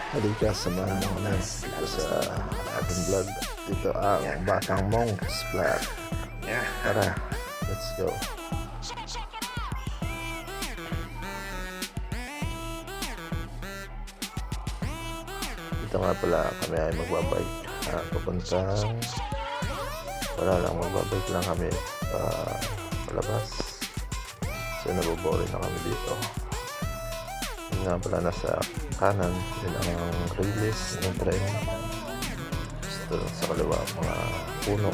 Halika, samahan mo na dito sa ating vlog. Dito ang Batang Monks Vlog. Tara, let's go. Dito nga pala kami ay magbabike. Papuntang wala lang, magbabike lang kami palabas. So naboboring na kami dito. Yun nga pala, nasa kanan yun ang release ng tren. Gusto sa kaliwa mga puno,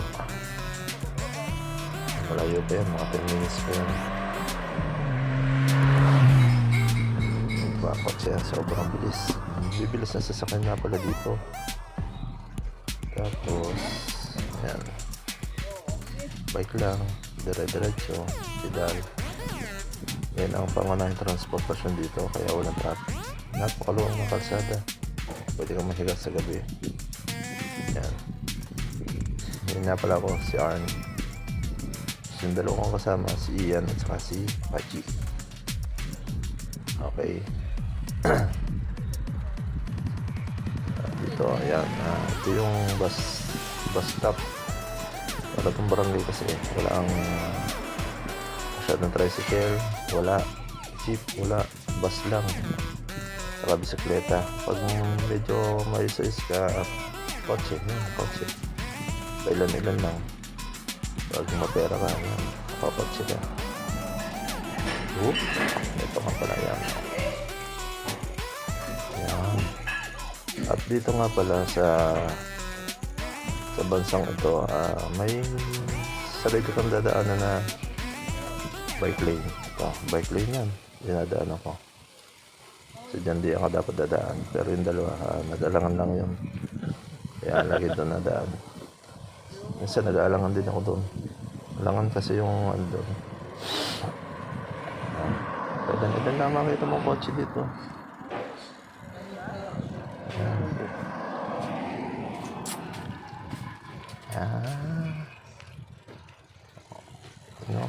malayo pa yan, mga 10 minutes pa yan. Bakit siya sobrang bilis, bibilis na sasakyan na pala dito. Tapos yan, bike lang, dire-diretso, pedal. Yan ang pangunahing transportasyon dito, kaya walang traffic. Napakaluwang ng kalsada, pwede kang mahiga sa gabi. Yan, yun nga pala ako, si Arn. Yung dalawa kong kasama, si Ian at saka si Pachi. Okay. Dito, ayan, ito yung bus stop. Wala itong barangay kasi wala ang masyadong tricycle, wala jeep, wala bus lang, saka bisikleta. Pag medyo may size ka, kotse, kailan lang. Pag mapera ka, makakotse ka. Ito nga pala yan. Yan. At dito nga pala sa bansang ito, may sarili kang dadaanan na bike lane. Ito, bike lane yan, dinadaan ako. So dyan di ako dapat dadaan, pero yung dalawa, nag-alangan lang yun, kaya lagi doon nadaan. Minsan nag-aalangan din ako doon, alangan kasi yung ano doon. Ilan lang makita mong kotse dito.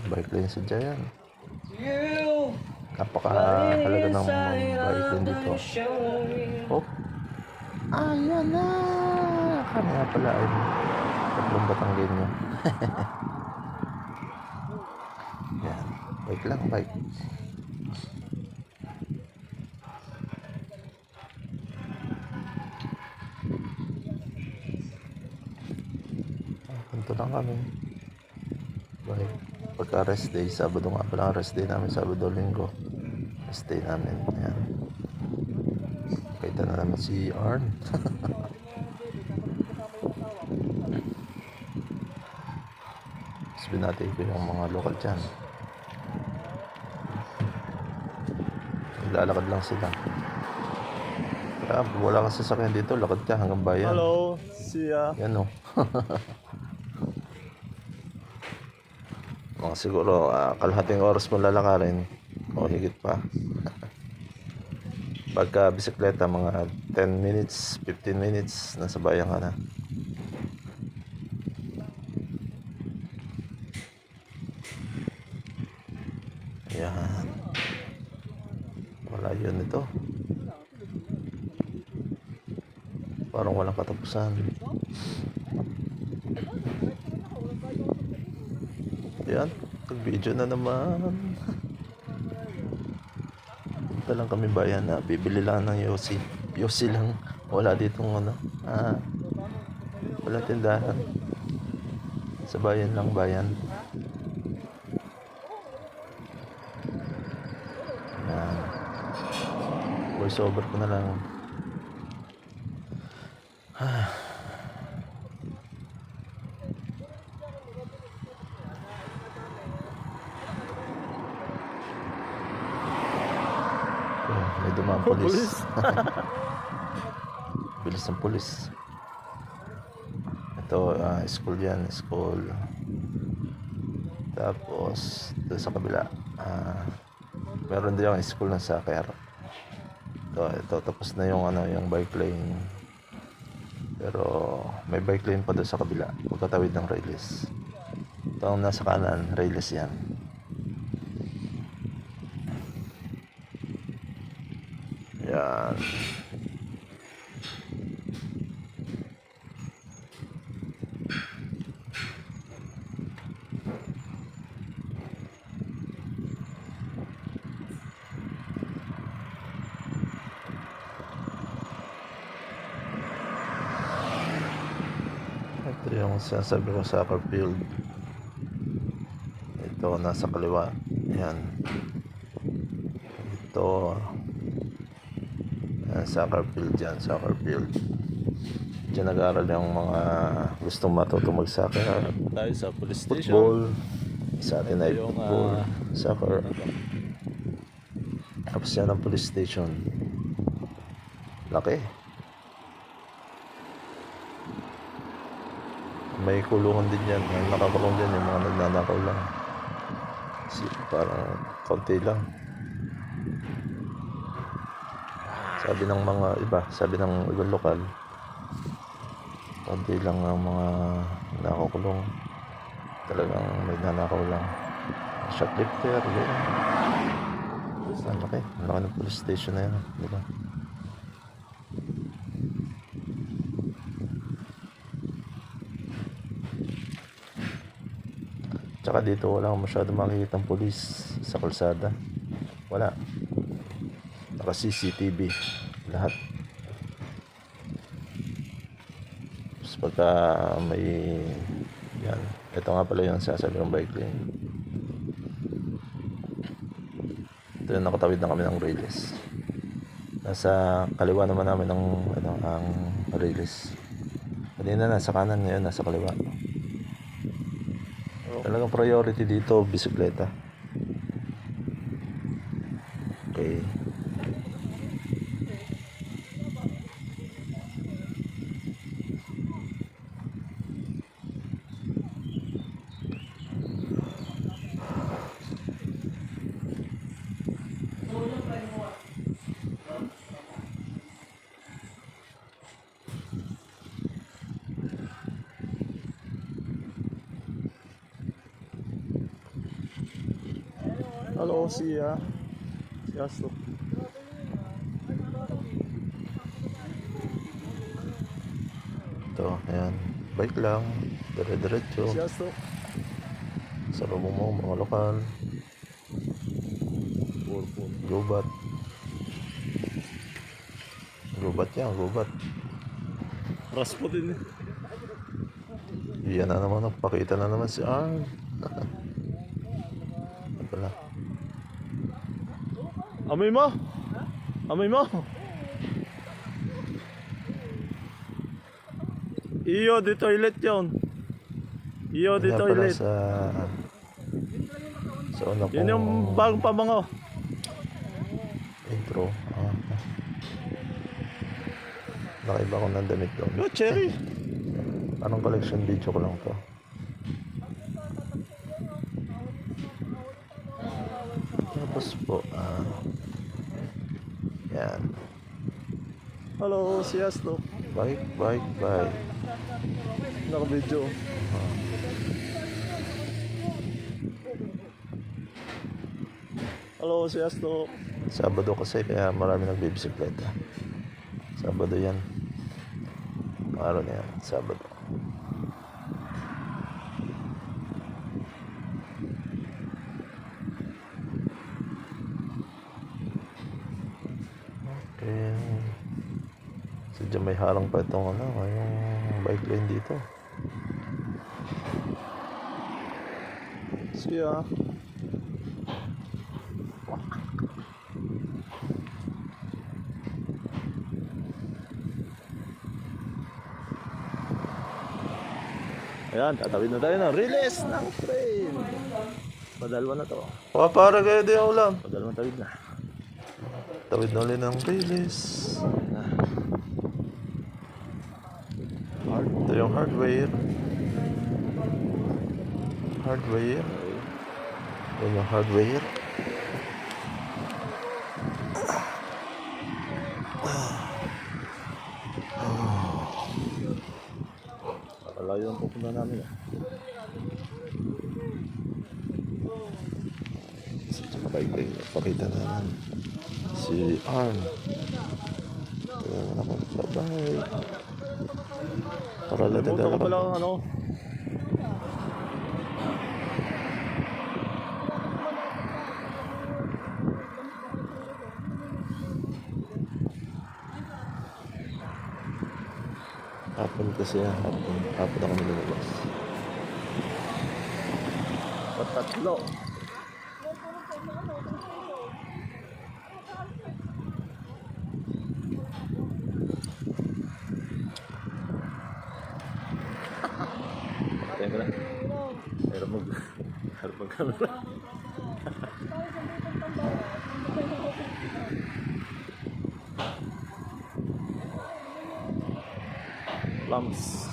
Bike lane sa Jayan. Napakahalaga ng bike lane dito. Oh, ayan na. Kami nga pala ay tatlong Batanggay nyo. Yan, bike lang, bike. Punto lang kami. Bike. Pagka rest day, Sabado nga pala ang rest day namin, Sabado, Linggo. Rest day namin. Ayan. Kita na naman si Arn. Mas binati ko yung mga lokal dyan. Naglalakad lang sila. Wala kang sasakyan dito, lakad ka hanggang bayan. Hello, see ya. Yan o. Mga siguro kalahating oras mo lalakarin o higit pa. Pagka bisikleta, mga 10 minutes, 15 minutes, nasa bayan ka na. Yan. Wala yun ito. Parang walang katapusan. Yan, nag-video na naman. Punta lang kami bayan na bibili lang ng Yossi lang. Wala ditong ano, wala tindahan. Sa bayan lang, bayan. Yan, voice over ko na lang. May dumaan pulis. Bilis ng pulis. Ito, school yan, school. Tapos doon sa kabila, meron din yung school ng soccer. Ito tapos na yung yung bike lane. Pero may bike lane pa doon sa kabila, pagkatawid ng railis. Ito ang nasa kanan, railis yan. Yan. yung sinasabi ko soccer field. Ito nasa kaliwa. Yan. Ito soccer field dyan, soccer field. Diyan nag-aaral yung mga gustong matuto mag-soccer. Tayo sa police station. Football. Sa atin ay Yung, football, soccer. Tapos yan ang police station. Laki. May kulungan din yan. Ang nakakulong dyan yung mga nagnanakaw lang. Parang konti lang. Sabi ng mga iba, sabi ng ibang lokal, konti lang ang mga nakukulong. Talagang may nanakaw lang. Shoplifter, yun. Ang laki. Ang laki ng police station na yan. Di ba? Tsaka dito wala akong masyadong makikita ng pulis sa kalsada. Wala. Naka CCTV. Lahat. Tapos pagka may yan. Ito nga pala yung sasabi ng bike lane. Ito yung nakatawid na kami ng railis. Nasa kaliwa naman namin ang railis. Kanina nasa kanan, ngayon nasa kaliwa. Talagang priority dito, bisikleta. Okay. Hello, si Astro. Ito, ayan. Bike lang. Dire-diretso. Si Astro. Sa lubong mo, mga lokal. Gubat. Gubat yan, gubat. Raspo din eh. Iyan na naman, pakita na naman si Arn. Pala. Amoy mo? Amoy mo? Iyo, di toilet yun. Iyo, di Yan pala toilet. sa una Yun yung kong bagong pabango. intro. Nakaiba ko ng damit doon. Yo, cherry. Anong collection video ko lang to. Tapos po, yan. Hello, si Astro. Bike. Naka-video. Hello, si Astro. Sabado kasi kaya marami nagbibisikleta. Sabado yan. Araw na yan, Sabado. Okay. Sadya may harang pa itong yung bike lane dito. Siya. Ayan, tatawid na tayo ng release ng train. Padalwa na to. Para kayo di ulam. Padalwa tawid na. Tawid na ulit ng release. Ito yung hardware. Yan yung hardware. Malayo ang pupunta namin. Bike. Pakita naman si Arn. Ayan ako. Bye-bye. Para natin Punta ko pala dalawa. Hapon kasi yan. Hapon ako nilabas. Patatlo. Teka lang. Hirap mag-camera. Plums.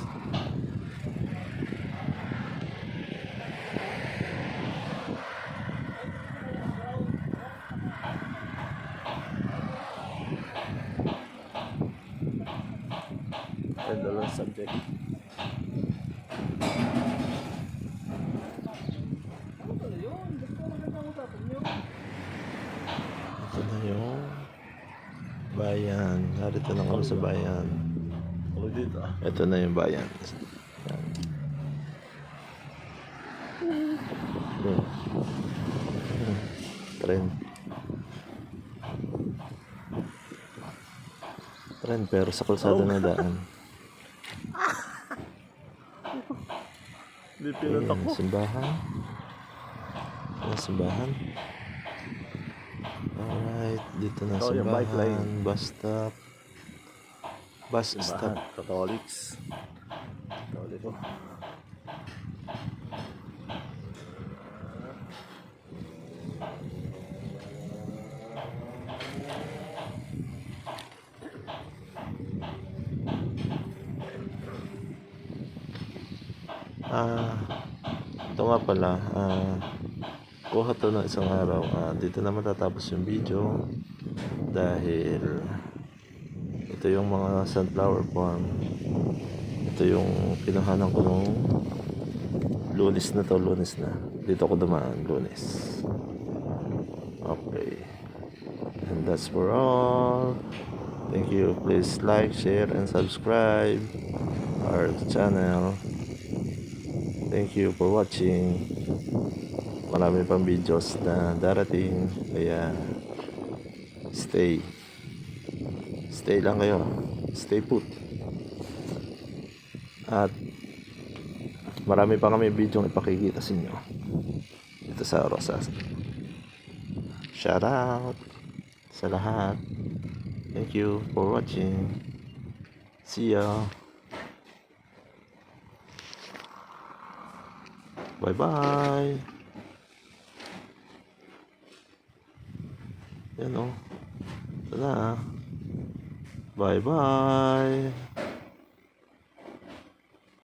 And the last subject. Ito na yung bayan. Narito na kami sa bayan. Huwag dito ah. Ito na yung bayan. Yan. Tren. Tren pero sa kalsada na daan. Hindi pinatak Ayan, ko. simbahan. Ayan, simbahan. Alright, dito na Ito yung bike simbahan. lane. Bus stop. Bus stop. Simbahan. Catholics. Katoliko. Ito nga pala, kuha to ng isang araw. Dito na matatapos yung video dahil ito yung mga sunflower farm. Ito yung kinuhanan ko nung Lunes na. Dito ako dumaan, Lunes. Okay. And that's for all. Thank you. Please like, share, and subscribe our channel. Thank you for watching. Marami pang videos na darating. Kaya stay lang kayo. Stay put. At marami pa kami video ipakikita sa inyo dito sa Rosas. Shout out sa lahat. Thank you for watching. See ya. Bye-bye. Yan o. Ito na. Bye-bye.